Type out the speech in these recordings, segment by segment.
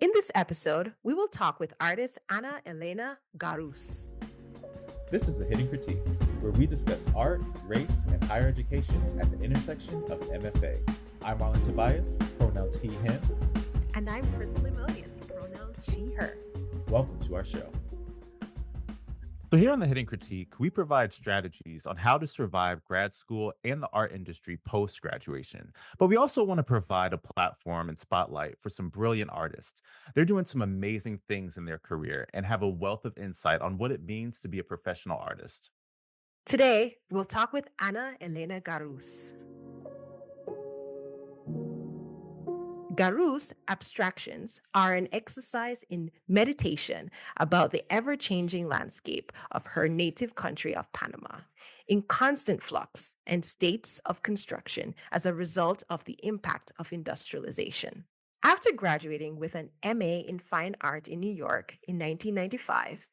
In this episode, we will talk with artist Ana Elena Garuz. This is The Hidden Critique, where we discuss art, race, and higher education at the intersection of MFA. I'm Marlon Tobias, pronouns he, him. And I'm Krystle and Marlon, pronouns she, her. Welcome to our show. So here on The Hidden Critique, we provide strategies on how to survive grad school and the art industry post-graduation. But we also want to provide a platform and spotlight for some brilliant artists. They're doing some amazing things in their career and have a wealth of insight on what it means to be a professional artist. Today, we'll talk with Ana Elena Garuz. Garuz abstractions are an exercise in meditation about the ever-changing landscape of her native country of Panama, in constant flux and states of construction as a result of the impact of industrialization. After graduating with an MA in Fine Art in New York in 1995,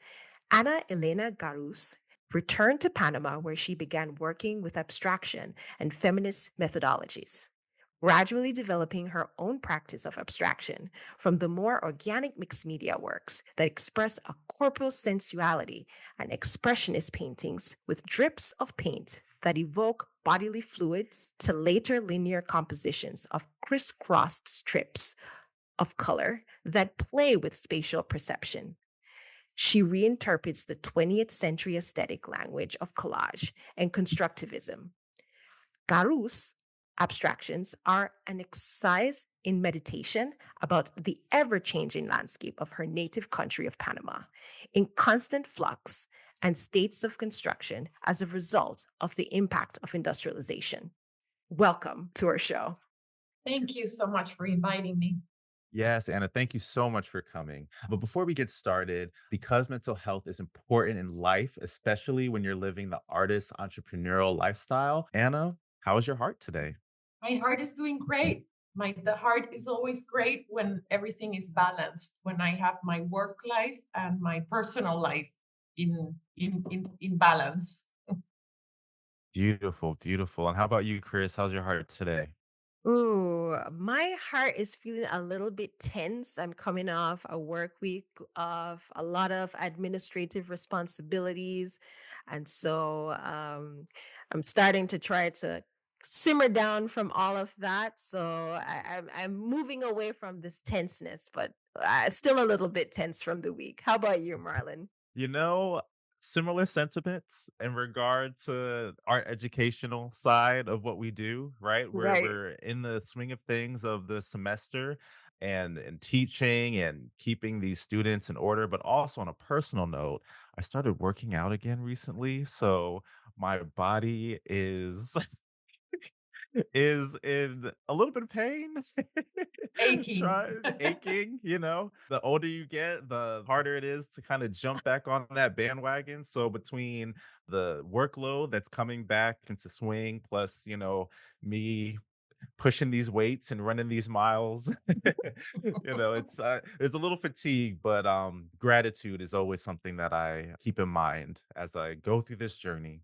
Ana Elena Garuz returned to Panama, where she began working with abstraction and feminist methodologies, gradually developing her own practice of abstraction from the more organic mixed media works that express a corporal sensuality and expressionist paintings with drips of paint that evoke bodily fluids to later linear compositions of crisscrossed strips of color that play with spatial perception. She reinterprets the 20th century aesthetic language of collage and constructivism. Garuz abstractions are an exercise in meditation about the ever-changing landscape of her native country of Panama, in constant flux and states of construction as a result of the impact of industrialization. Welcome to our show. Thank you so much for inviting me. Yes, Anna, thank you so much for coming. But before we get started, because mental health is important in life, especially when you're living the artist entrepreneurial lifestyle, Anna, how is your heart today? My heart is doing great. The heart is always great when everything is balanced, when I have my work life and my personal life in balance. Beautiful, beautiful. And how about you, Chris? How's your heart today? Ooh, my heart is feeling a little bit tense. I'm coming off a work week of a lot of administrative responsibilities. And so I'm starting to try to simmer down from all of that. So I'm moving away from this tenseness, but still a little bit tense from the week. How about you, Marlon? You know, similar sentiments in regard to our educational side of what we do, right? Where Right. we're in the swing of things of the semester and teaching and keeping these students in order, but also on a personal note, I started working out again recently. So my body is is in a little bit of pain. Aching. Aching, The older you get, the harder it is to kind of jump back on that bandwagon. So between the workload that's coming back into swing, plus, me pushing these weights and running these miles, it's a little fatigue, but gratitude is always something that I keep in mind as I go through this journey.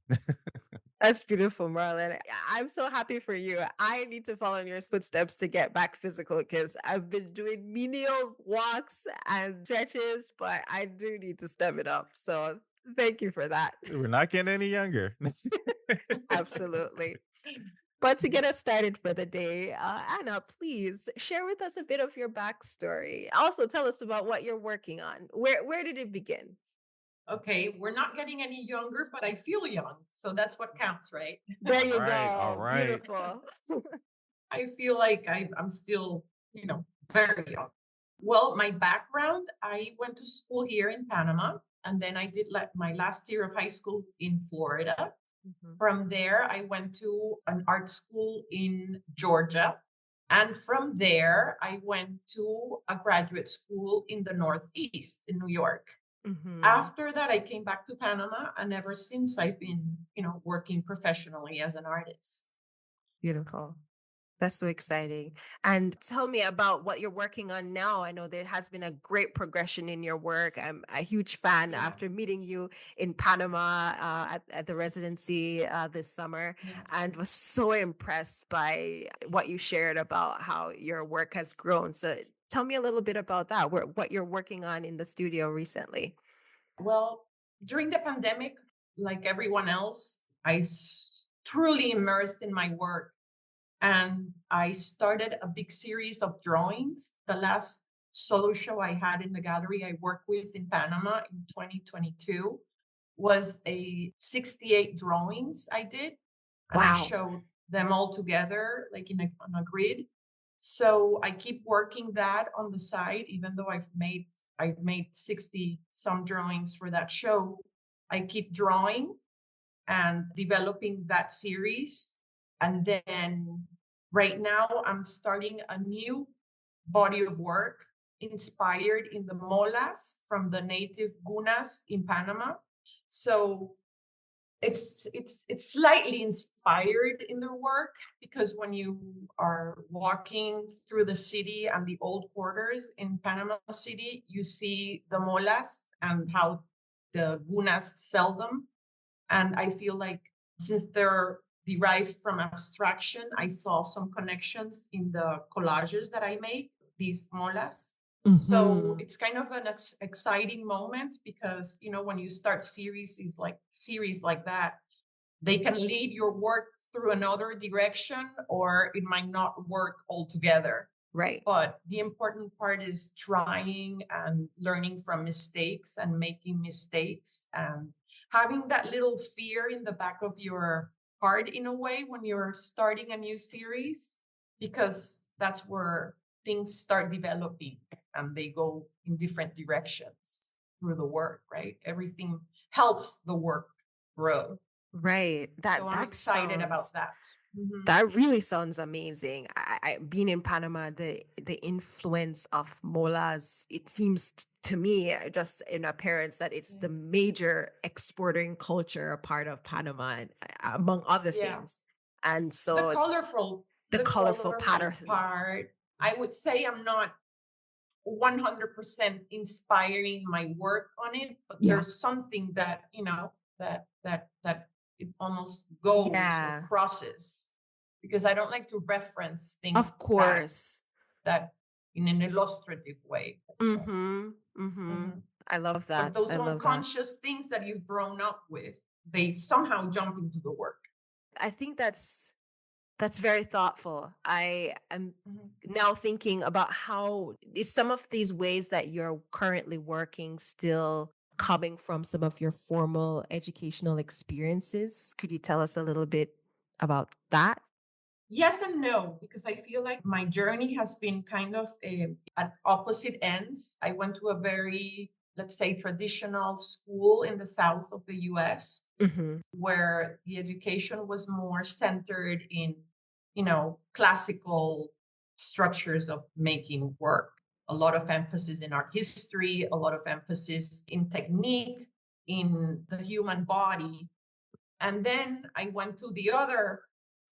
That's beautiful, Marlon. I'm so happy for you. I need to follow in your footsteps to get back physical because I've been doing menial walks and stretches, but I do need to step it up. So thank you for that. We're not getting any younger. Absolutely. But to get us started for the day, Anna, please share with us a bit of your backstory. Also, tell us about what you're working on. Where did it begin? Okay, we're not getting any younger, but I feel young. So that's what counts, right? There you All go. right. Beautiful. I feel like I'm still, very young. Well, my background, I went to school here in Panama, and then I did my last year of high school in Florida. Mhm. From there, I went to an art school in Georgia. And from there, I went to a graduate school in the Northeast in New York. Mhm. After that, I came back to Panama, and ever since I've been, working professionally as an artist. Beautiful. That's so exciting. And tell me about what you're working on now. I know there has been a great progression in your work. I'm a huge fan Yeah. after meeting you in Panama at the residency this summer, Yeah. and was so impressed by what you shared about how your work has grown. So Tell me a little bit about that, what you're working on in the studio recently. Well, during the pandemic, like everyone else, truly immersed in my work. And I started a big series of drawings. The last solo show I had in the gallery I worked with in Panama in 2022 was a 68 drawings I did. And I Wow. showed them all together, like on a grid. So I keep working that on the side, even though I've made 60 some drawings for that show. I keep drawing and developing that series. And then right now I'm starting a new body of work inspired in the molas from the native gunas in Panama. So it's slightly inspired in their work, because when you are walking through the city and the old quarters in Panama City, you see the molas and how the gunas sell them. And I feel like since they're derived from abstraction, I saw some connections in the collages that I made, these molas. So it's kind of an exciting moment, because, when you start series like that, they can lead your work through another direction, or it might not work altogether. Right. But the important part is trying and learning from mistakes and making mistakes and having that little fear in the back of your heart, in a way, when you're starting a new series, because that's where things start developing and they go in different directions through the work, right? Everything helps the work grow. Right. So I'm excited about that. That really sounds amazing. Being in Panama, the influence of molas, it seems to me, just in appearance, that it's the major exporting culture, a part of Panama, and, among other things. And The so colorful, the colorful pattern. part, I would say I'm not 100% inspiring my work on it, but there's something that, that it almost goes or crosses, because I don't like to reference things Of course. that in an illustrative way. I love that. But those I love unconscious things that you've grown up with, they somehow jump into the work. I think that's very thoughtful. I am now thinking about how is some of these ways that you're currently working still coming from some of your formal educational experiences. Could you tell us a little bit about that? Yes and no, because I feel like my journey has been kind of at opposite ends. I went to a very, let's say, traditional school in the south of the US, where the education was more centered in, classical structures of making work. A lot of emphasis in art history, a lot of emphasis in technique, in the human body. And then I went to the other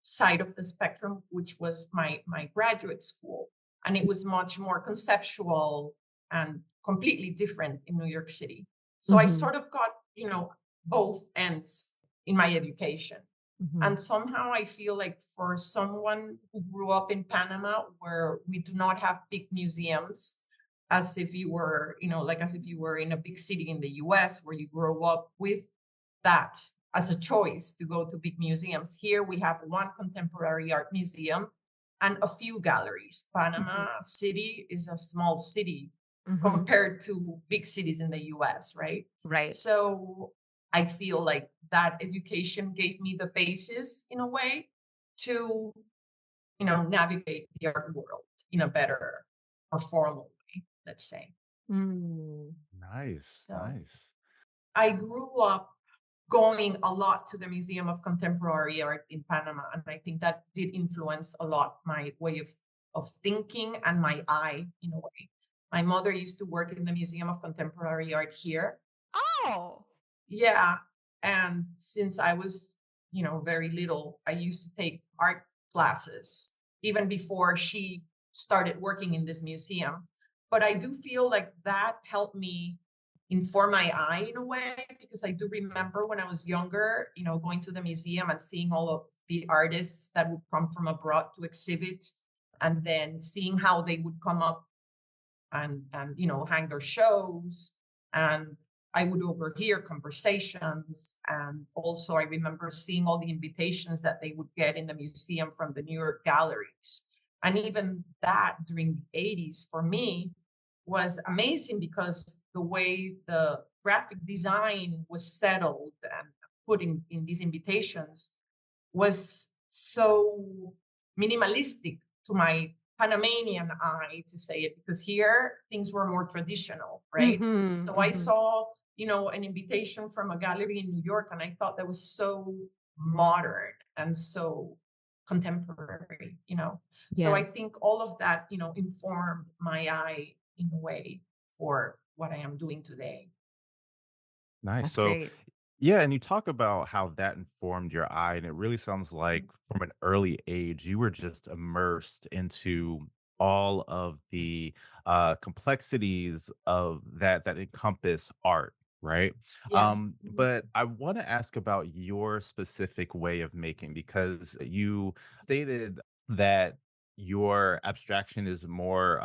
side of the spectrum, which was my graduate school. And it was much more conceptual and completely different in New York City. So I sort of got, both ends in my education. And somehow I feel like for someone who grew up in Panama, where we do not have big museums, as if you were, as if you were in a big city in the US, where you grow up with that as a choice to go to big museums. Here we have one contemporary art museum and a few galleries. Panama City is a small city compared to big cities in the US, right? Right. So I feel like that education gave me the basis, in a way, to, navigate the art world in a better or formal way, let's say. Nice. I grew up going a lot to the Museum of Contemporary Art in Panama. And I think that did influence a lot my way of thinking and my eye, in a way. My mother used to work in the Museum of Contemporary Art here. Oh. Yeah. And since I was, very little, I used to take art classes, even before she started working in this museum. But I do feel like that helped me inform my eye, in a way, because I do remember when I was younger, going to the museum and seeing all of the artists that would come from abroad to exhibit, and then seeing how they would come up and hang their shows. And I would overhear conversations. And also I remember seeing all the invitations that they would get in the museum from the New York galleries. And even that during the 80s for me was amazing, because the way the graphic design was settled and put in these invitations was so minimalistic to my Panamanian eye, to say it, because here things were more traditional, right? Mm-hmm, So I mm-hmm. saw, an invitation from a gallery in New York, and I thought that was so modern and so contemporary. So I Yeah, think all of that, informed my eye in a way for what I am doing today. Nice. that's So, great. yeah, and you talk about how that informed your eye, and it really sounds Mm-hmm. like from an early age, you were just immersed into all of the complexities of that encompass art, right? Yeah. Mm-hmm. But I want to ask about your specific way of making, because you stated that your abstraction is more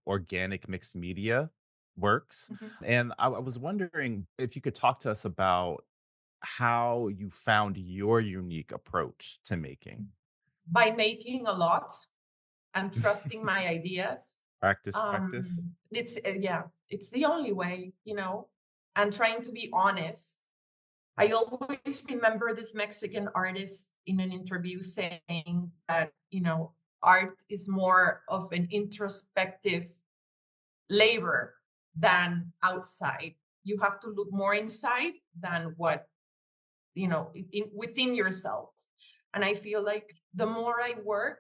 organic mixed media works. Mm-hmm. And I was wondering if you could talk to us about how you found your unique approach to making. By making a lot and trusting my ideas. Practice, practice. It's the only way, and trying to be honest. I always remember this Mexican artist in an interview saying that, art is more of an introspective labor than outside. You have to look more inside than what, within yourself. And I feel like the more I work,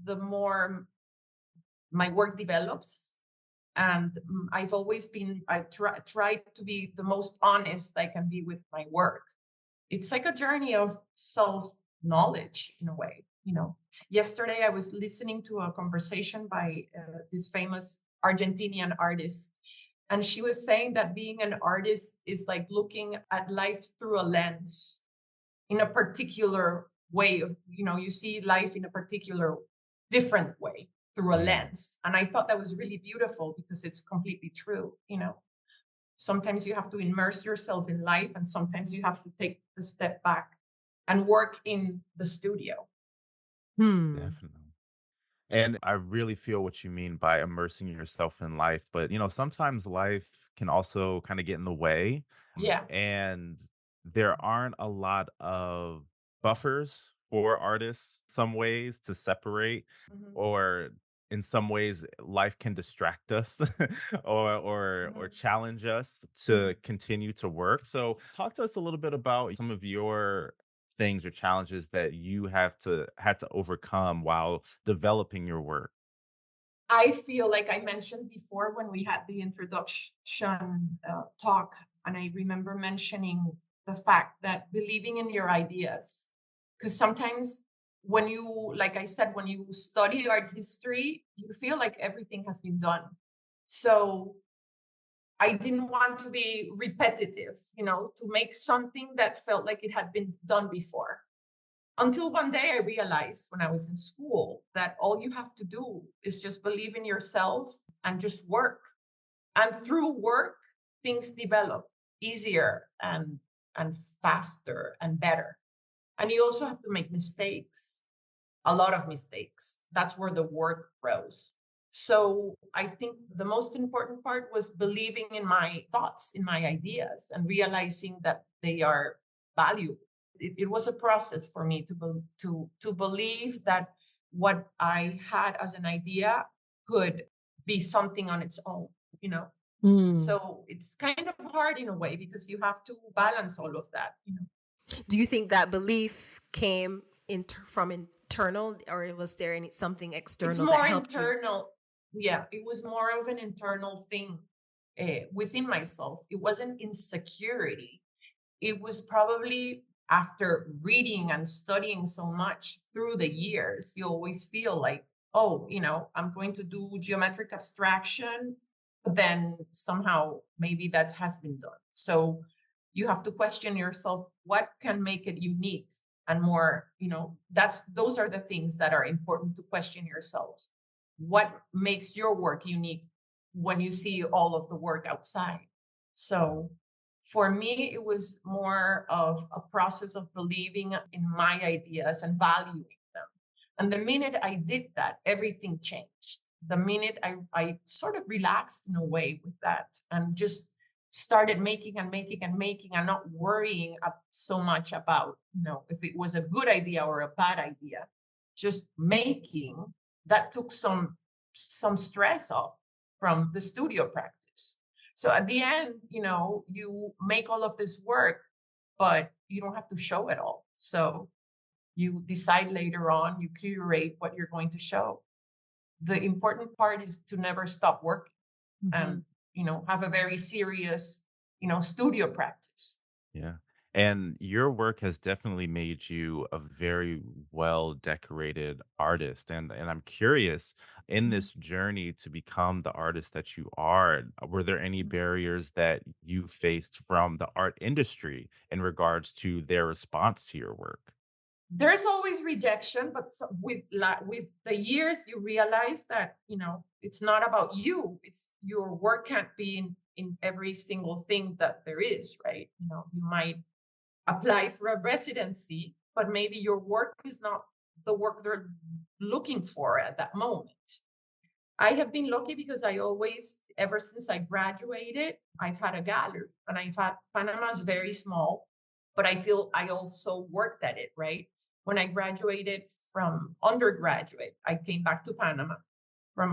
the more my work develops. And I try to be the most honest I can be with my work. It's like a journey of self knowledge in a way. Yesterday I was listening to a conversation by this famous Argentinian artist, and she was saying that being an artist is like looking at life through a lens in a particular way of, you see life in a particular different way through a Mm, lens. And I thought that was really beautiful, because it's completely true. Sometimes you have to immerse yourself in life, and sometimes you have to take the step back and work in the studio. Hmm. definitely. And I really feel what you mean by immersing yourself in life. But, sometimes life can also kind of get in the way. Yeah. And there aren't a lot of buffers for artists, some ways to separate, Mhm. or in some ways, life can distract us or Mhm. challenge us to Mhm. continue to work. So talk to us a little bit about some of your things or challenges that you had to overcome while developing your work. I feel like I mentioned before when we had the introduction talk, and I remember mentioning the fact that believing in your ideas, because sometimes when you, like I said, when you study art history, you feel like everything has been done. So I didn't want to be repetitive, to make something that felt like it had been done before. Until one day I realized when I was in school that all you have to do is just believe in yourself and just work. And through work, things develop easier and faster and better. And you also have to make mistakes, a lot of mistakes. That's where the work grows. So I think the most important part was believing in my thoughts, in my ideas, and realizing that they are valuable. It was a process for me to believe that what I had as an idea could be something on its own, you know. Hmm. So it's kind of hard in a way, because you have to balance all of that. Do you think that belief came from internal, or was there something It's external that more helped you? internal. Yeah, it was more of an internal thing within myself. It wasn't insecurity. It was probably after reading and studying so much through the years, you always feel like, oh, I'm going to do geometric abstraction, but then somehow maybe that has been done. So you have to question yourself, what can make it unique and more, those are the things that are important to question yourself. What makes your work unique when you see all of the work outside. So for me, it was more of a process of believing in my ideas and valuing them. And the minute I did that, everything changed. The minute I sort of relaxed in a way with that and just started making and making and making and not worrying so much about, if it was a good idea or a bad idea, just making, that took some stress off from the studio practice. So at the end, you make all of this work, but you don't have to show it all. So you decide later on, you curate what you're going to show. The important part is to never stop working and, have a very serious, studio practice. Yeah. And your work has definitely made you a very well decorated artist. And I'm curious, in Mhm. this journey to become the artist that you are, were there any Mhm. barriers that you faced from the art industry in regards to their response to your work? There's always rejection, but with the years, you realize that it's not about you. It's your work can't be in every single thing that there is, right? You might apply for a residency, but maybe your work is not the work they're looking for at that moment. I have been lucky because I always, ever since I graduated, I've had a gallery, and I've had, Panama's very small, but I feel I also worked at it, right? When I graduated from undergraduate, I came back to Panama from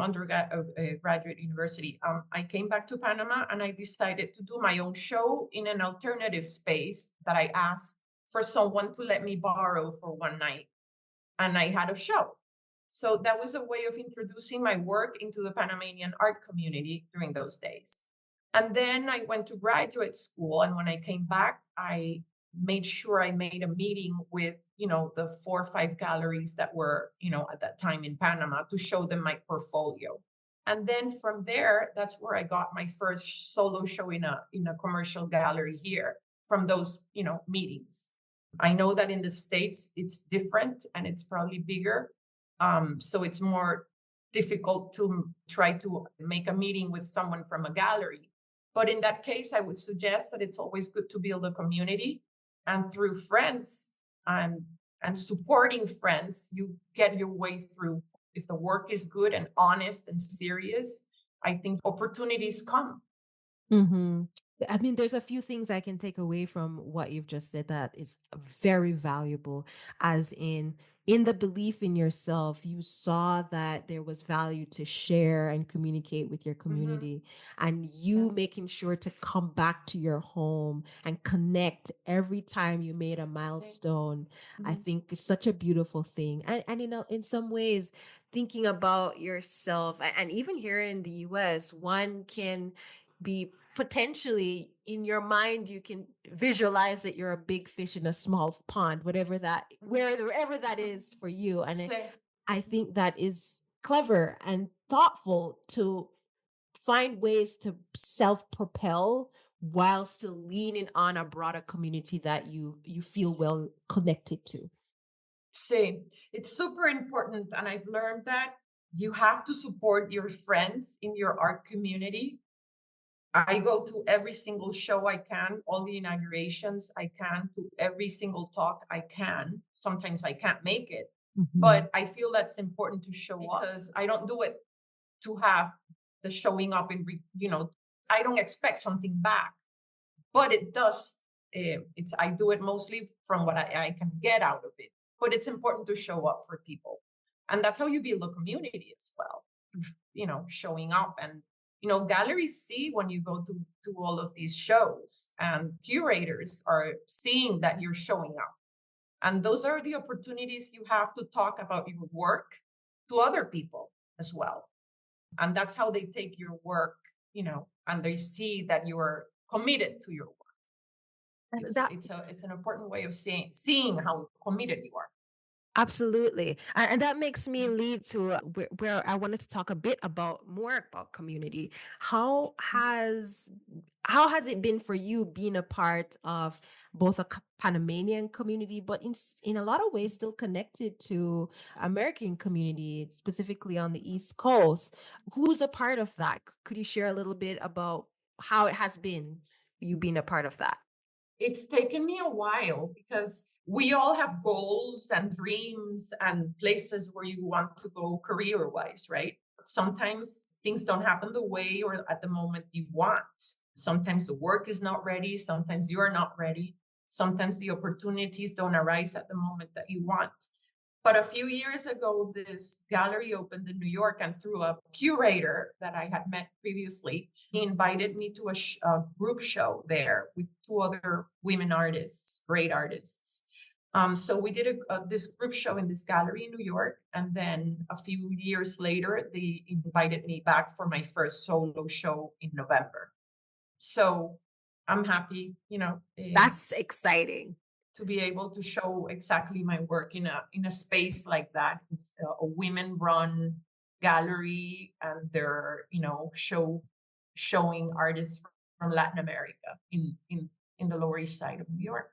graduate university. I came back to Panama and I decided to do my own show in an alternative space that I asked for someone to let me borrow for one night. And I had a show. So that was a way of introducing my work into the Panamanian art community during those days. And then I went to graduate school. And when I came back, I made sure I made a meeting with, the 4 or 5 galleries that were, at that time in Panama, to show them my portfolio. And then from there, that's where I got my first solo show in a commercial gallery here from those, meetings. I know that in the States, it's different and it's probably bigger. So it's more difficult to try to make a meeting with someone from a gallery. But in that case, I would suggest that it's always good to build a community. And through friends and supporting friends, you get your way through. If the work is good and honest and serious, I think opportunities come. Mm-hmm. I mean, there's a few things I can take away from what you've just said that is very valuable, as in the belief in yourself, you saw that there was value to share and communicate with your Mhm. community, and Yeah. you making sure to come back to your home and connect every time you made a Same. milestone. I Mhm. think is such a beautiful thing. And in some ways, thinking about yourself, and even here in the US, one can be potentially in your mind, you can visualize that you're a big fish in a small pond, wherever that is for you. And Same. I think that is clever and thoughtful to find ways to self-propel while still leaning on a broader community that you feel well connected to. Same. It's super important. And I've learned that you have to support your friends in your art community. I go to every single show I can, all the inaugurations I can, to every single talk I can. Sometimes I can't make it, Mhm. but I feel that's important to show up because I don't do it to have the showing up I don't expect something back, but it does. I do it mostly from what I can get out of it, but it's important to show up for people. And that's how you build a community as well, showing up. And galleries see when you go to all of these shows, and curators are seeing that you're showing up, and those are the opportunities you have to talk about your work to other people as well. And that's how they take your work, and they see that you're committed to your work. And that It's an important way of seeing how committed you are. Absolutely. And that makes me lead to where I wanted to talk a bit about more about community. How has How has it been for you being a part of both a Panamanian community, but in a lot of ways still connected to American community, specifically on the East Coast? Who's a part of that? Could you share a little bit about how it has been you being a part of that? It's taken me a while because we all have goals and dreams and places where you want to go career wise, right? But sometimes things don't happen the way or at the moment you want. Sometimes the work is not ready. Sometimes you're not ready. Sometimes the opportunities don't arise at the moment that you want. But a few years ago, this gallery opened in New York, and through a curator that I had met previously, he invited me to a group show there with two other women artists, great artists. So we did this group show in this gallery in New York, and then a few years later, they invited me back for my first solo show in November. So I'm happy, That's exciting. to be able to show exactly my work in a space like that. It's a women run gallery, and they're showing artists from Latin America in the Lower East Side of New York.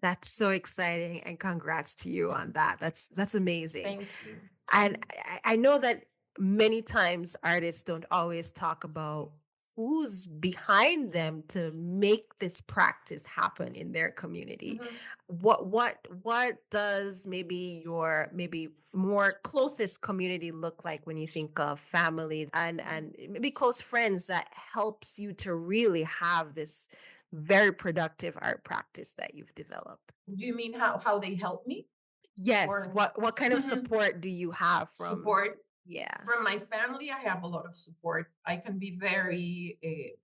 That's so exciting, and congrats to you on that. That's amazing. Thank you. And I know that many times artists don't always talk about who's behind them to make this practice happen in their community. Mhm. What does maybe your maybe more closest community look like when you think of family and maybe close friends that helps you to really have this very productive art practice that you've developed? Do you mean how they help me? Yes. Or What kind of support do you have from? support? Yeah. From my family, I have a lot of support. I can be very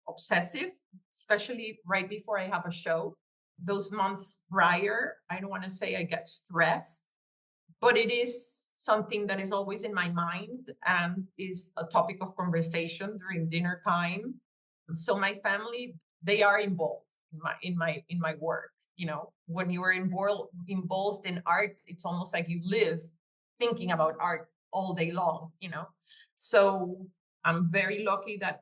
obsessive, especially right before I have a show. Those months prior, I don't want to say I get stressed, but it is something that is always in my mind and is a topic of conversation during dinner time. So my family, they are involved in my work. When you are involved in art, it's almost like you live thinking about art all day long. So I'm very lucky that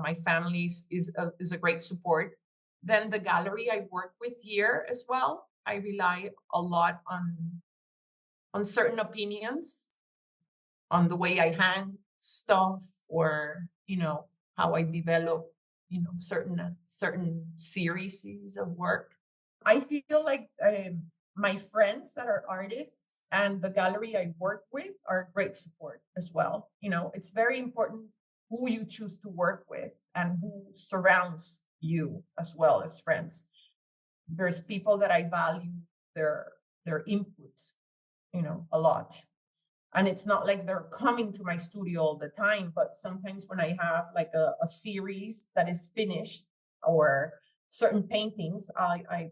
my family is a great support. Then the gallery I work with here as well, I rely a lot on certain opinions, on the way I hang stuff, or how I develop certain series of work. I feel like my friends that are artists and the gallery I work with are great support as well. It's very important who you choose to work with and who surrounds you as well as friends. There's people that I value their input, a lot. And it's not like they're coming to my studio all the time, but sometimes when I have like a series that is finished, or certain paintings,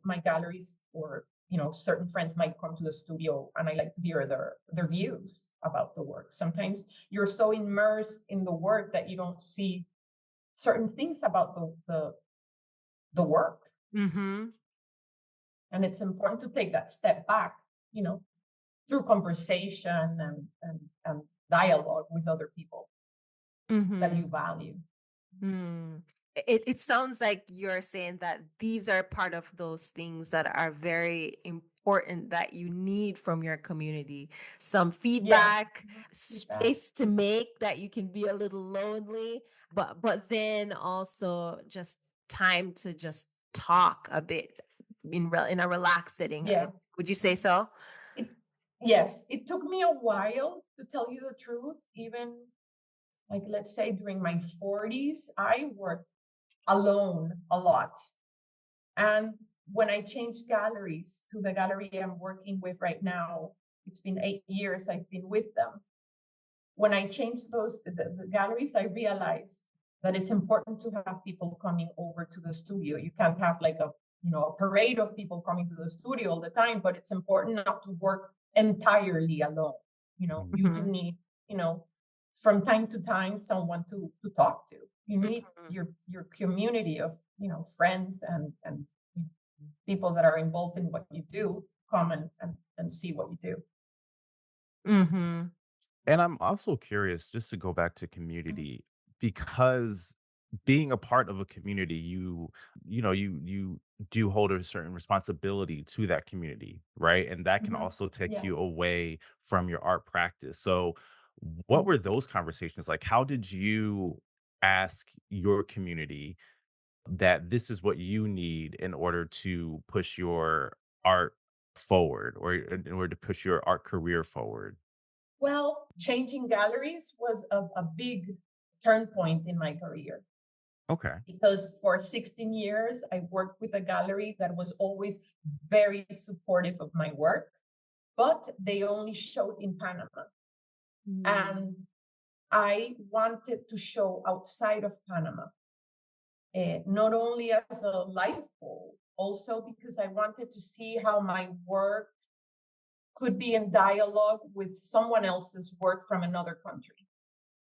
my galleries or certain friends might come to the studio, and I like to hear their views about the work. Sometimes you're so immersed in the work that you don't see certain things about the work. Mm-hmm. And it's important to take that step back, through conversation and dialogue with other people that you value. Mm. It sounds like you're saying that these are part of those things that are very important that you need from your community. Some Yeah. feedback, Feedback. space to make that you can be a little lonely, but then also just time to just talk a bit in a relaxed setting. Yeah. Would you say so? Yes, it took me a while, to tell you the truth. Even, like, let's say during my 40s, I worked alone a lot. And when I changed galleries to the gallery I'm working with right now, it's been 8 years I've been with them. When I changed the galleries, I realized that it's important to have people coming over to the studio. You can't have like a parade of people coming to the studio all the time, but it's important not to work entirely alone. You do need, from time to time, someone to talk to. You need your community of friends and people that are involved in what you do come and see what you do. Mm-hmm. And I'm also curious, just to go back to community, because being a part of a community, you do hold a certain responsibility to that community, right? And that can Mhm. also take Yeah. you away from your art practice. So what Mm. were those conversations like? How did you ask your community that this is what you need in order to push your art forward, or in order to push your art career forward? Well, changing galleries was a big turn point in my career Okay. because for 16 years, I worked with a gallery that was always very supportive of my work, but they only showed in Panama. And I wanted to show outside of Panama, not only as a life goal, also because I wanted to see how my work could be in dialogue with someone else's work from another country.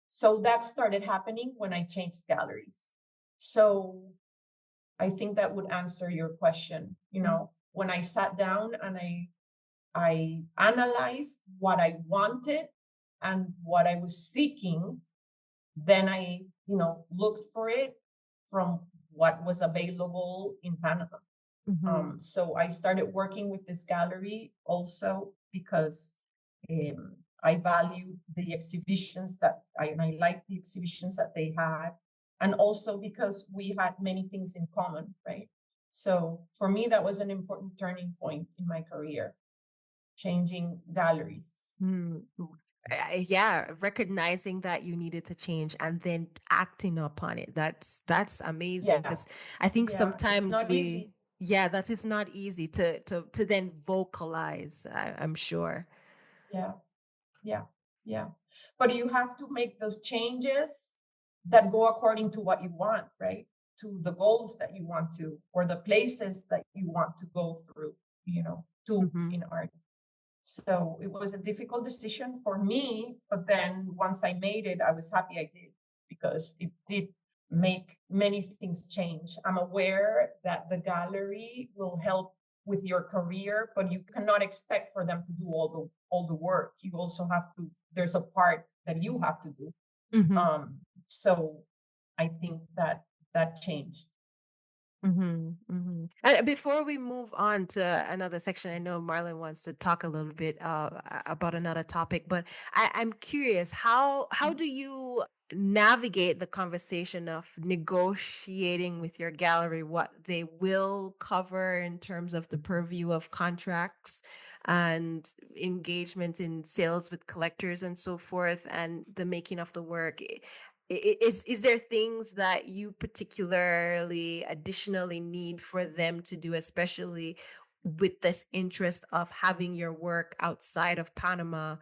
So that started happening when I changed galleries. So I think that would answer your question. When I sat down and I analyzed what I wanted and what I was seeking, then I, looked for it from what was available in Panama. So I started working with this gallery also because I value the exhibitions and I liked the exhibitions that they had, and also because we had many things in common, right? So for me, that was an important turning point in my career, changing galleries. Mm. Yeah, recognizing that you needed to change and then acting upon it. That's amazing Yeah, because I think yeah, it's sometimes not easy. yeah, that is not easy to then vocalize, I'm sure. Yeah, yeah, yeah. But you have to make those changes that go according to what you want, right? To the goals that you want to, or the places that you want to go through, to Hmm. in art. So it was a difficult decision for me, but then once I made it, I was happy I did because it did make many things change. I'm aware that the gallery will help with your career, but you cannot expect for them to do all the work. You also have to, there's a part that you have to do. Hmm. So I think that changed. And before we move on to another section, I know Marlon wants to talk a little bit about another topic, but I'm curious, how do you navigate the conversation of negotiating with your gallery what they will cover in terms of the purview of contracts and engagement in sales with collectors and so forth, and the making of the work? Is there things that you particularly additionally need for them to do, especially with this interest of having your work outside of Panama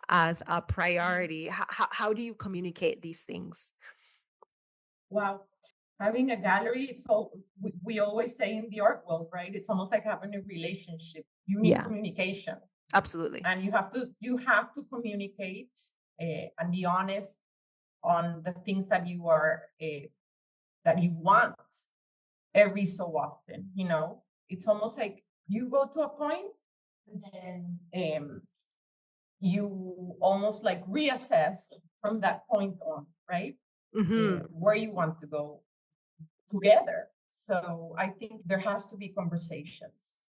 as a priority? How do you communicate these things? Wow. Having a gallery, we always say in the art world, right? It's almost like having a relationship. You need Yeah, communication, absolutely. and you have to communicate and be honest on the things that you want every so often. It's almost like you go to a point and then you almost like reassess from that point on, right? Hmm. Where you want to go together. So I think there has to be conversations.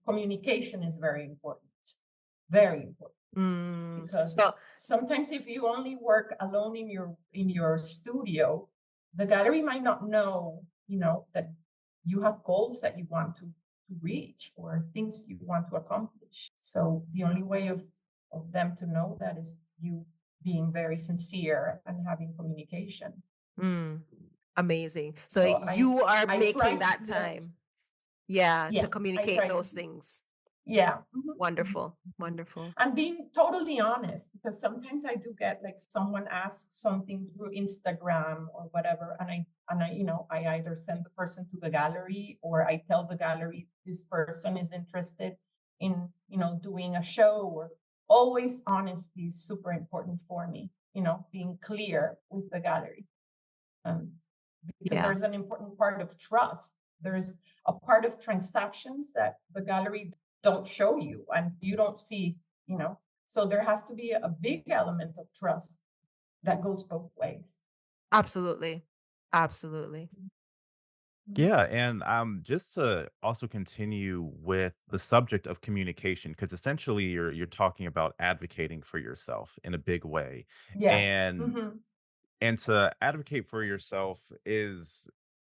Communication is very important, because So, sometimes if you only work alone in your studio, the gallery might not know, that you have goals that you want to reach or things you want to accomplish. So the only way of them to know that is you being very sincere and having communication. mm, amazing. So So I you are I try making to that do that. time, yeah, to Yeah, I communicate try to those do. things. Yeah. Wonderful, wonderful. And being totally honest, because sometimes I do get like someone asks something through Instagram or whatever, and I either send the person to the gallery or I tell the gallery this person is interested in doing a show. Or always honesty is super important for me. Being clear with the gallery, um, because Yeah. there's an important part of trust. There's a part of transactions that the gallery don't show you and you don't see, so there has to be a big element of trust that goes both ways. Absolutely. Absolutely. Mhm. Yeah, and just to also continue with the subject of communication, because essentially you're talking about advocating for yourself in a big way, Yeah. and Hmm. to advocate for yourself is,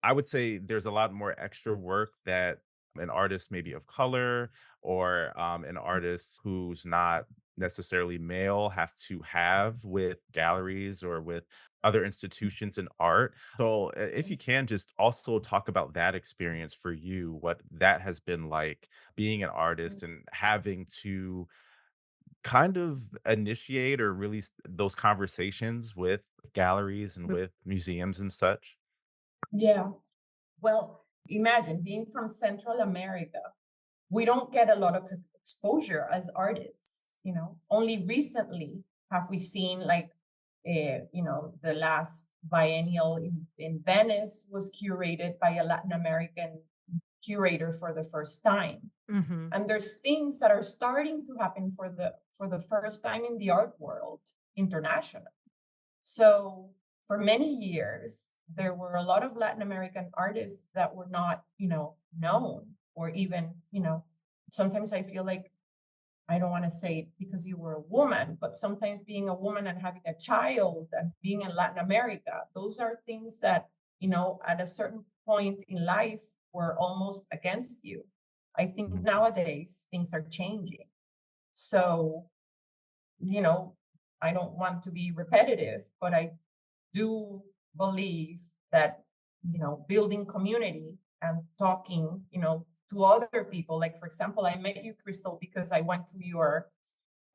I would say, there's a lot more extra work that an artist maybe of color or an artist who's not necessarily male have to have with galleries or with other institutions in art. So if you can just also talk about that experience for you, what that has been like being an artist and having to kind of initiate or release those conversations with galleries and with museums and such? Yeah. Well, imagine being from Central America. We don't get a lot of exposure as artists. Only recently have we seen like, the last biennial in Venice was curated by a Latin American curator for the first time. Hmm. And there's things that are starting to happen for the first time in the art world internationally. So for many years, there were a lot of Latin American artists that were not, known, or even, sometimes I feel like, I don't want to say it because you were a woman, but sometimes being a woman and having a child and being in Latin America, those are things that, at a certain point in life were almost against you. I think Mhm, nowadays things are changing. So, you know, I don't want to be repetitive, but I do believe that, building community and talking, to other people. Like, for example, I met you, Krystle, because I went to your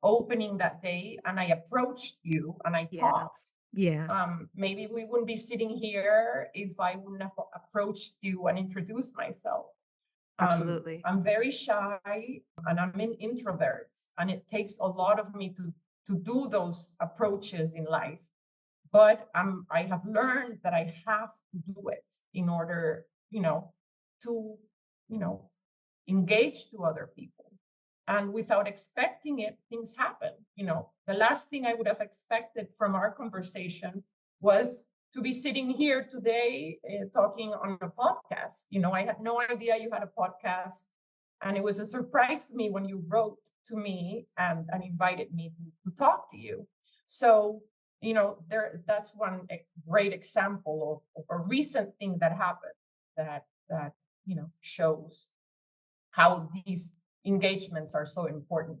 opening that day and I approached you and I Yeah. talked. Yeah. Maybe we wouldn't be sitting here if I wouldn't have approached you and introduced myself. Absolutely. I'm very shy and I'm an introvert, and it takes a lot of me to do those approaches in life. But I have learned that I have to do it in order, to, you know, engage to other people. And without expecting it, things happen. The last thing I would have expected from our conversation was to be sitting here today talking on a podcast. I had no idea you had a podcast. And it was a surprise to me when you wrote to me and invited me to talk to you. So, that's one great example of a recent thing that happened that shows how these engagements are so important,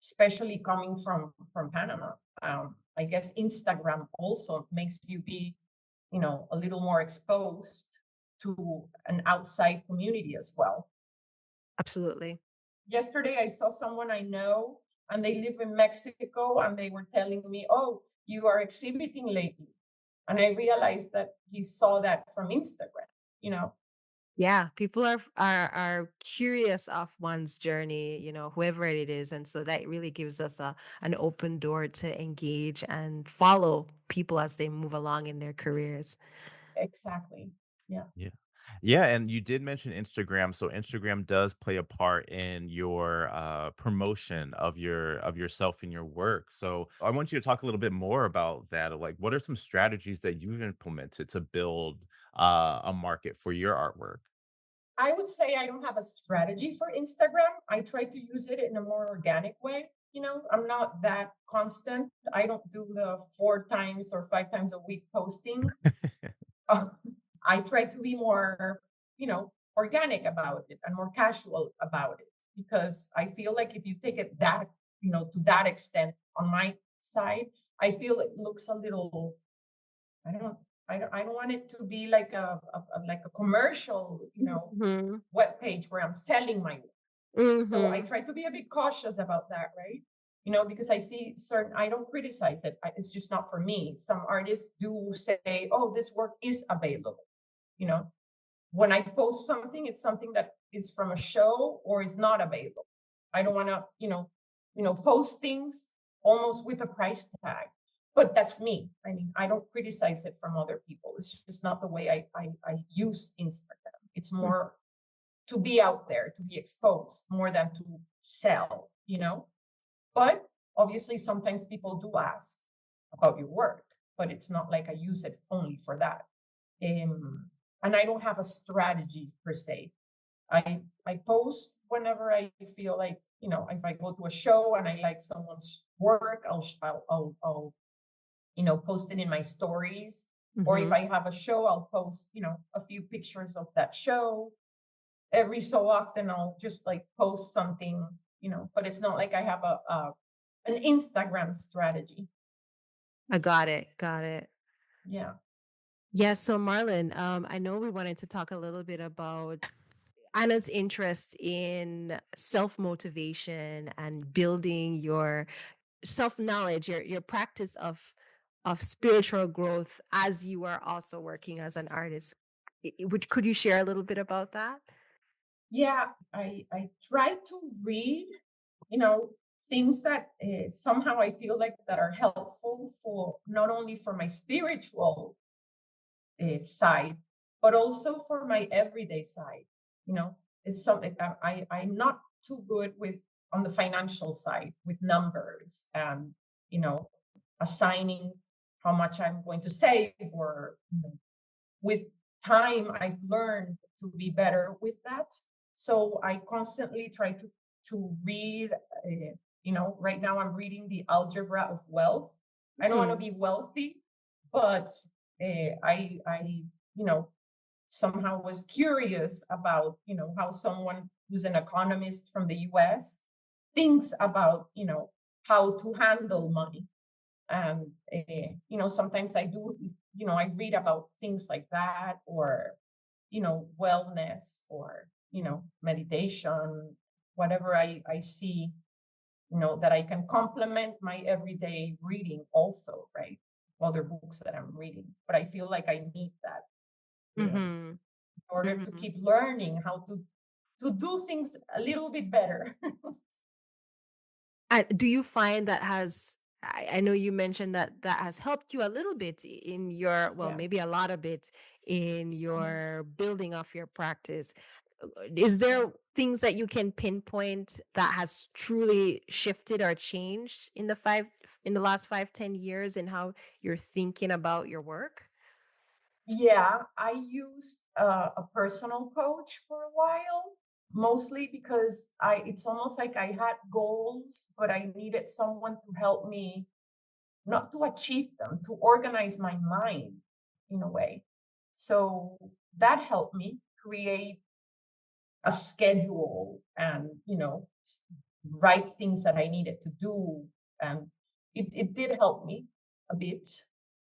especially coming from Panama. I guess Instagram also makes you be, a little more exposed to an outside community as well. Absolutely. Yesterday, I saw someone I know, and they live in Mexico, and they were telling me, "Oh, you are exhibiting lately," and I realized that he saw that from Instagram. You know, Yeah, people are curious of one's journey, whoever it is, and so that really gives us a an open door to engage and follow people as they move along in their careers. exactly. Yeah. yeah. Yeah, and you did mention Instagram, so Instagram does play a part in your, promotion of yourself and your work, so I want you to talk a little bit more about that, like, what are some strategies that you've implemented to build, a market for your artwork? I would say I don't have a strategy for Instagram. I try to use it in a more organic way. I'm not that constant. I don't do the 4 times or 5 times a week posting. Uh, I try to be more, organic about it and more casual about it, because I feel like if you take it that, to that extent on my side, I feel it looks a little, I don't, I don't want it to be like like a commercial, Mhm. web page where I'm selling my work. So I Mhm. try to be a bit cautious about that, right? Because I see certain, I don't criticize it. It's just not for me. Some artists do say, oh, this work is available. You know, when I post something, it's something that is from a show or is not available. I don't want to, post things almost with a price tag. But that's me. I mean, I don't criticize it from other people. It's just not the way I use Instagram. It's more to be out there, to be exposed more than to sell. But obviously, sometimes people do ask about your work, but it's not like I use it only for that. And I don't have a strategy per se. I post whenever I feel like, if I go to a show and I like someone's work, I'll post it in my stories. Or if Mhm. I have a show, I'll post, a few pictures of that show. Every so often, I'll just like post something, but it's not like I have an Instagram strategy. I got it. Got it. Yeah. Yeah. So, Marlon, I know we wanted to talk a little bit about Anna's interest in self motivation and building your self knowledge, your practice of spiritual growth as you are also working as an artist. Could you share a little bit about that? Yeah. I try to read, you know, things that somehow I feel like that are helpful for not only for my spiritual side, but also for my everyday side. You know, it's something I'm not too good with on the financial side with numbers and you know assigning how much I'm going to save or with time I've learned to be better with that. So I constantly try to read. Right now I'm reading the Algebra of Wealth. I don't want to Mm, be wealthy, but I somehow was curious about how someone who's an economist from the U.S. thinks about how to handle money. And sometimes I do I read about things like that, or wellness, or meditation, whatever I see that I can complement my everyday reading also, right? Other books that I'm reading, but I feel like I need that mhm, in order to mhm. keep learning how to do things a little bit better. Do you find that has I know you mentioned that that has helped you a little bit in your, well, Yeah. maybe a lot of bit in Mhm. your building of your practice. Is Yeah. there things that you can pinpoint that has truly shifted or changed in the last 5, 10 years in how you're thinking about your work? Yeah, I used a personal coach for a while, mostly because it's almost like I had goals, but I needed someone to help me not to achieve them, to organize my mind in a way. So that helped me create a schedule and, write things that I needed to do. And it did help me a bit,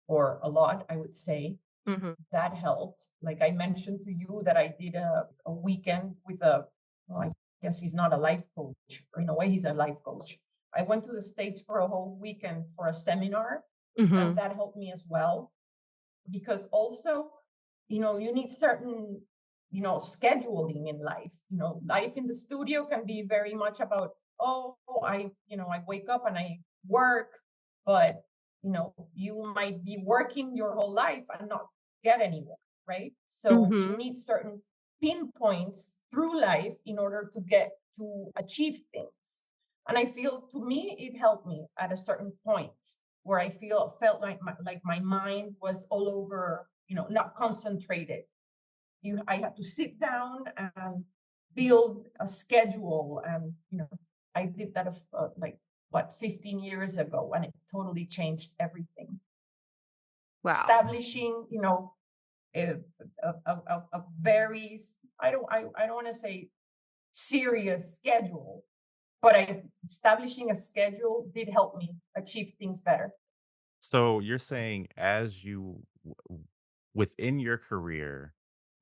or a lot, I would say. Mhm. That helped. Like I mentioned to you that I did a weekend with well, I guess he's not a life coach, or in a way, he's a life coach. I went to the States for a whole weekend for a seminar, and Mhm. that helped me as well. Because also, you need certain, scheduling in life. Life in the studio can be very much about, oh, I wake up and I work, but you might be working your whole life and not get anywhere, right? So you Mhm. need certain pinpoints through life in order to get to achieve things. And I feel, to me, it helped me at a certain point where I felt like my mind was all over, not concentrated. I had to sit down and build a schedule, and I did that like what 15 years ago, and it totally changed everything. Wow. Establishing, a, a very I don't want to say serious schedule, but establishing a schedule did help me achieve things better. So you're saying as within your career,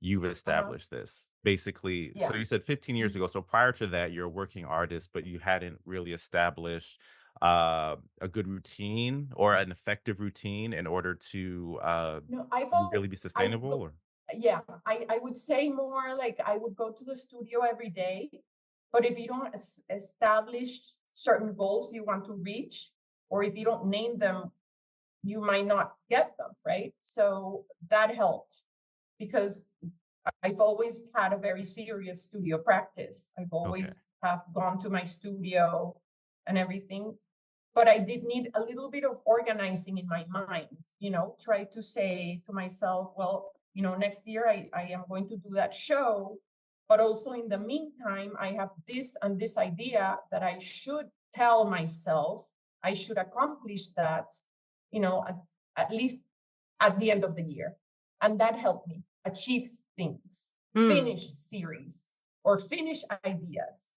you've Uh-huh. established this basically. So Yeah. you said 15 years Mhm. ago. So prior to that, you're a working artist, but you hadn't really established a good routine or an effective routine in order to No, really be I would sustainable. go, Or yeah, I would say more like I would go to the studio every day, but if you don't establish certain goals you want to reach, or if you don't name them, you might not get them, right? So that helped because I've always had a very serious studio practice. I've okay, always have gone to my studio and everything, but I did need a little bit of organizing in my mind, try to say to myself, well, next year I am going to do that show. But also in the meantime, I have this and this idea that I should tell myself I should accomplish that, at least at the end of the year. And that helped me achieve things, finish series or finish ideas.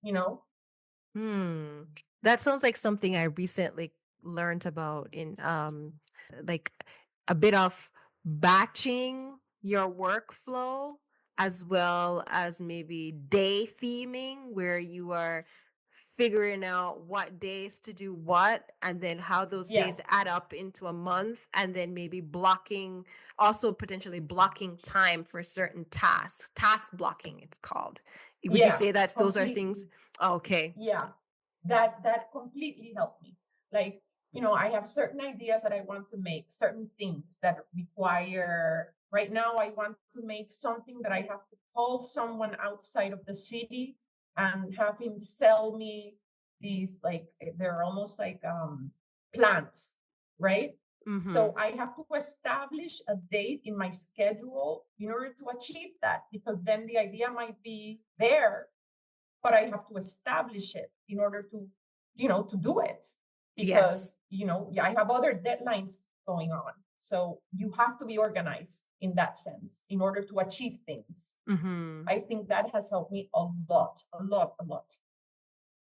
That sounds like something I recently learned about in like a bit of batching your workflow as well as maybe day theming where you are figuring out what days to do what and then how those Yeah. days add up into a month and then maybe blocking also potentially blocking time for certain tasks, task blocking it's called. Would you Yeah, say that those are completely. things? Oh, okay. Yeah, that completely helped me. Like, I have certain ideas that I want to make, certain things that require, right now, I want to make something that I have to call someone outside of the city and have him sell me these, like, they're almost like plants, right? So I have to establish a date in my schedule in order to achieve that, because then the idea might be there, but I have to establish it in order to, to do it, because, Yes. I have other deadlines going on. So you have to be organized in that sense in order to achieve things. I think that has helped me a lot, a lot, a lot.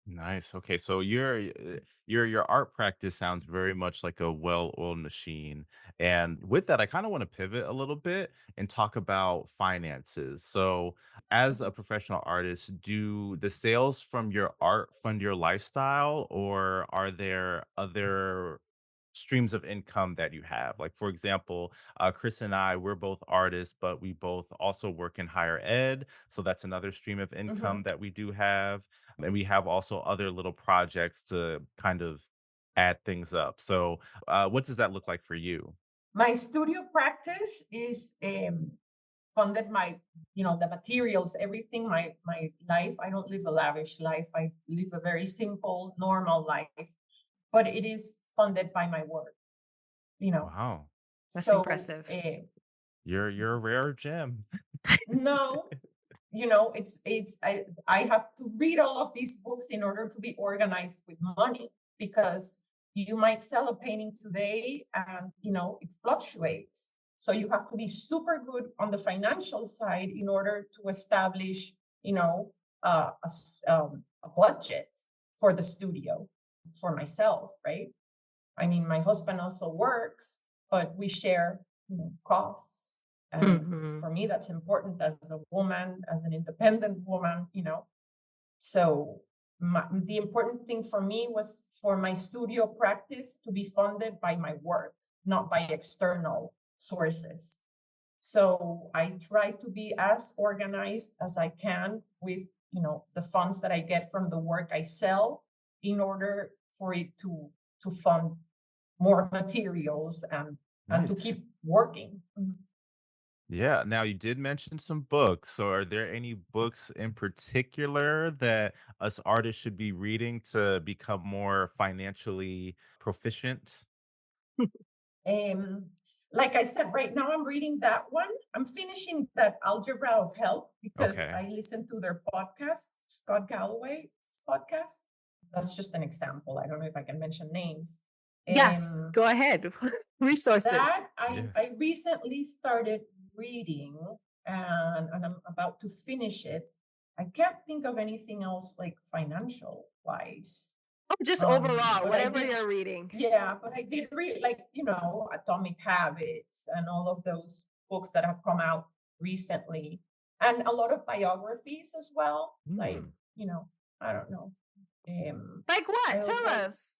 Nice. Okay, so your art practice sounds very much like a well-oiled machine. And with that, I kind of want to pivot a little bit and talk about finances. So, as a professional artist, do the sales from your art fund your lifestyle, or are there other streams of income that you have? Like, for example, Chris and I, we're both artists, but we both also work in higher ed. So that's another stream of Mhm. income that we do have. And we have also other little projects to kind of add things up. So, what does that look like for you? My studio practice is funded my, the materials, everything, my life. I don't live a lavish life. I live a very simple, normal life, but it is funded by my work, you know. Wow, That's So impressive. you're a rare gem. no, I have to read all of these books in order to be organized with money, because you might sell a painting today and it fluctuates. So you have to be super good on the financial side in order to establish, a budget for the studio, for myself, right? I mean, my husband also works, but we share, costs. And for me, that's important as a woman, as an independent woman. So the important thing for me was for my studio practice to be funded by my work, not by external sources. So I try to be as organized as I can with, the funds that I get from the work I sell, in order for it to fund more materials and Nice. to keep working. Yeah. Now you did mention some books. So are there any books in particular that us artists should be reading to become more financially proficient? Um, like I said, right now I'm reading that one. I'm finishing that Algebra of Health because Okay. I listened to their podcast, Scott Galloway's podcast. That's just an example. I don't know if I can mention names. Yes, Um, go ahead. Resources. that I recently started reading, and I'm about to finish it. I can't think of anything else like financial wise. Just overall, But I whatever did, you're reading. yeah, but I did read, like, Atomic Habits and all of those books that have come out recently, and a lot of biographies as well. Like, Hmm. I don't know. Like I what? Tell also us.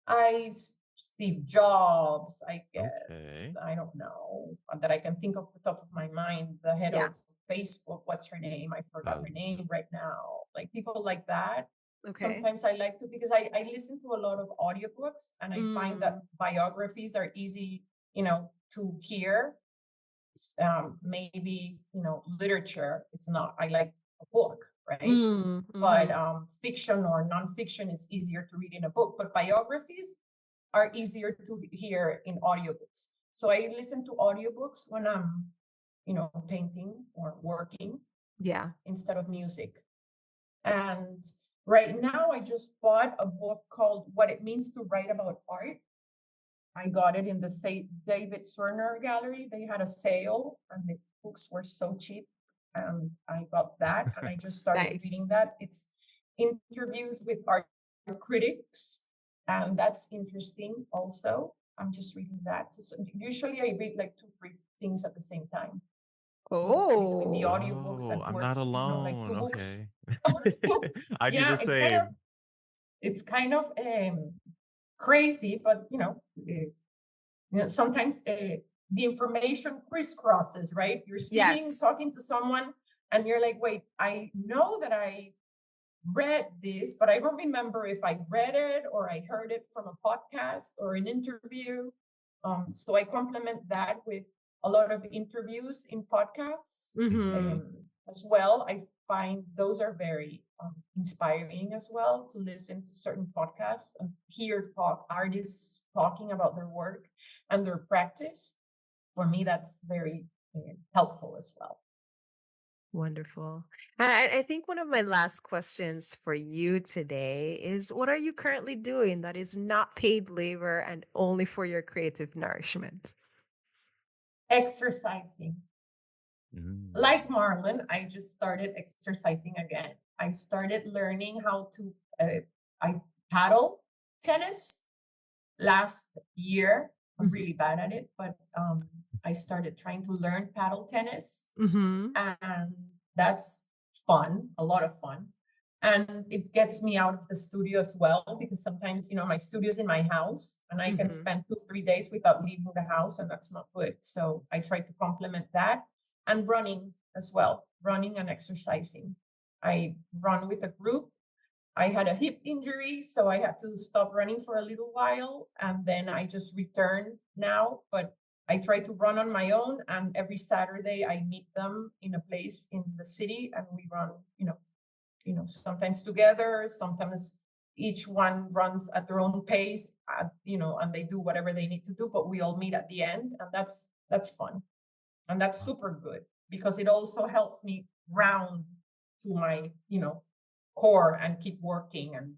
I Steve Jobs, I guess. Okay. I don't know that I can think off the top of my mind. The head Yeah. of Facebook, what's her name? I forgot her S- name right now. Like, people like that. Okay. Sometimes I like to, because I listen to a lot of audiobooks, and I find that biographies are easy, to hear. Maybe, literature, it's not. I like a book, right? But fiction or nonfiction, it's easier to read in a book. But biographies are easier to hear in audiobooks. So I listen to audiobooks when I'm painting or working Yeah. instead of music. And right now, I just bought a book called What It Means to Write About Art. I got it in the David Swirner Gallery. They had a sale and the books were so cheap. And I got that and I just started Nice. reading that. It's interviews with art critics, and that's interesting also. I'm just reading that. So usually I read like 2, 3 things at the same time. Between the Oh, audiobooks and I'm work, not like alone. two books. Okay. Books. I do Yeah, the same. it's kind of crazy, but sometimes the information crisscrosses, right? You're sitting yes. talking to someone and you're like, wait, I know that I read this, but I don't remember if I read it or I heard it from a podcast or an interview. So I complement that with a lot of interviews in podcasts Mm-hmm. as well. I find those are very inspiring as well, to listen to certain podcasts and hear artists talking about their work and their practice. For me, that's very helpful as well. Wonderful. I think one of my last questions for you today is what are you currently doing that is not paid labor and only for your creative nourishment? Exercising. Mm. Like Marlon, I just started exercising again. I started learning how to I paddle tennis last year. I'm really bad at it, but I started trying to learn paddle tennis, Mm-hmm. and that's fun, a lot of fun. And it gets me out of the studio as well, because sometimes, my studio is in my house and I can Mm-hmm. spend 2, 3 days without leaving the house, and that's not good. So I try to complement that, and running as well, running and exercising. I run with a group. I had a hip injury, so I had to stop running for a little while, and then I just returned now. But I try to run on my own, and every Saturday I meet them in a place in the city, and we run. Sometimes together, sometimes each one runs at their own pace, and they do whatever they need to do. But we all meet at the end, and that's fun, and that's super good because it also helps me ground to my core and keep working. And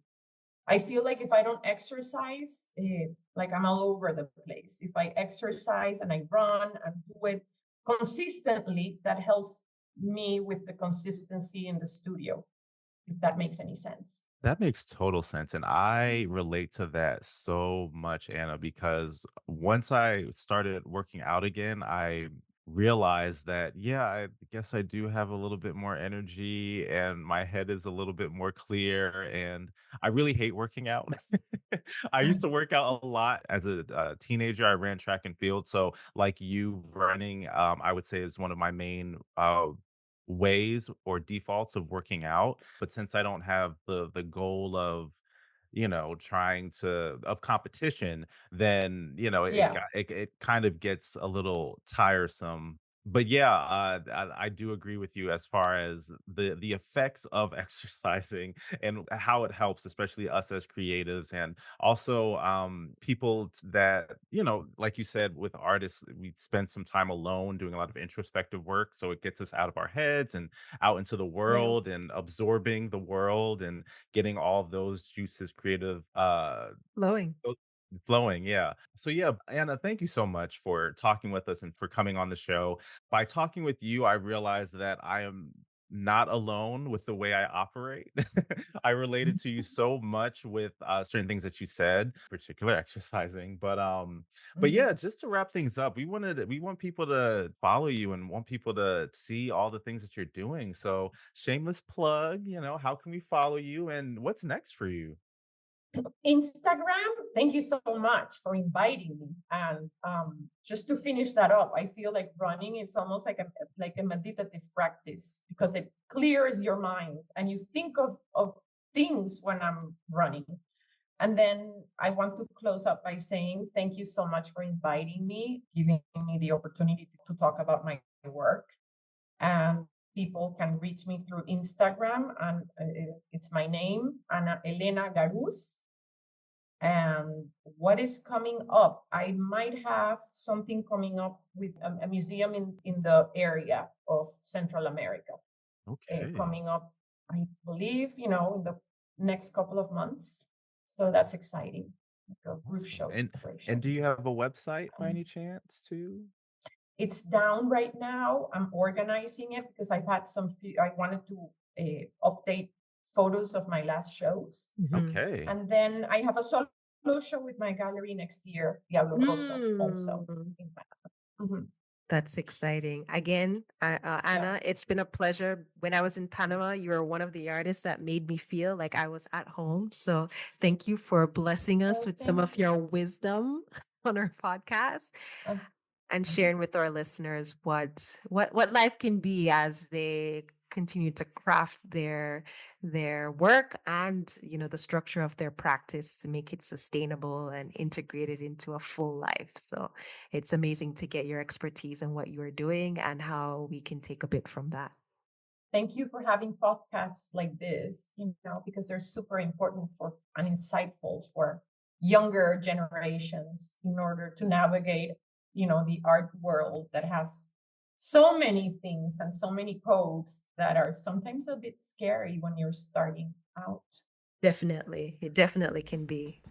I feel like if I don't exercise, like I'm all over the place. If I exercise and I run and do it consistently, that helps me with the consistency in the studio, if that makes any sense. That makes total sense. And I relate to that so much, Anna, because once I started working out again, I realized that, yeah, I guess I do have a little bit more energy and my head is a little bit more clear. And I really hate working out. I used to work out a lot as a teenager. I ran track and field. So, like you, running, I would say is one of my main ways or defaults of working out. But since I don't have the goal of, trying to of competition, then, Yeah. it kind of gets a little tiresome. But yeah, I do agree with you as far as the effects of exercising and how it helps, especially us as creatives, and also people that, like you said, with artists, we spend some time alone doing a lot of introspective work, so it gets us out of our heads and out into the Yeah. world and absorbing the world and getting all of those juices, creative Flowing. Flo flowing, yeah. So, yeah, Anna, thank you so much for talking with us and for coming on the show. By talking with you, I realized that I am not alone with the way I operate. I related to you so much with, certain things that you said, particular exercising, but Mhm. yeah, just to wrap things up, we want people to follow you and want people to see all the things that you're doing. So, shameless plug, how can we follow you and what's next for you? Instagram, thank you so much for inviting me. And just to finish that up, I feel like running is almost like a meditative practice, because it clears your mind and you think of things when I'm running. And then I want to close up by saying thank you so much for inviting me, giving me the opportunity to talk about my work. And people can reach me through Instagram, and it's my name, Ana Elena Garuz. And what is coming up? I might have something coming up with a museum in the area of Central America. Okay. Coming up, I believe, in the next couple of months. So that's exciting. Like a roof show situation. And do you have a website by any chance too? It's down right now. I'm organizing it because I've had I wanted to update photos of my last shows. Okay. And then I have a solo show with my gallery next year, Diablo Rosa, also. That's exciting. Again, Ana, it's been a pleasure. When I was in Panama, you were one of the artists that made me feel like I was at home. So thank you for blessing us with some of your wisdom on our podcast and sharing with our listeners what life can be as they continue to craft their work and the structure of their practice to make it sustainable and integrated into a full life. So it's amazing to get your expertise in what you are doing and how we can take a bit from that. Thank you for having podcasts like this, because they're super important and insightful for younger generations in order to navigate the art world that has so many things and so many codes that are sometimes a bit scary when you're starting out. Definitely. It definitely can be.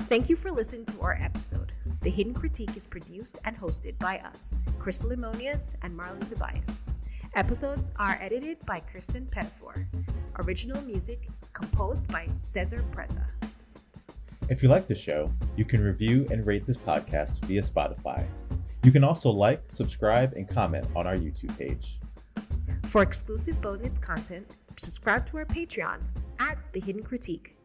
Thank you for listening to our episode. The Hidden Critique is produced and hosted by us, Krystle and Lemonias and Marlon Tobias. Episodes are edited by Kirsten Pettifor. Original music composed by Cesar Presa. If you like the show, you can review and rate this podcast via Spotify. You can also like, subscribe, and comment on our YouTube page. For exclusive bonus content, subscribe to our Patreon at The Hidden Critique.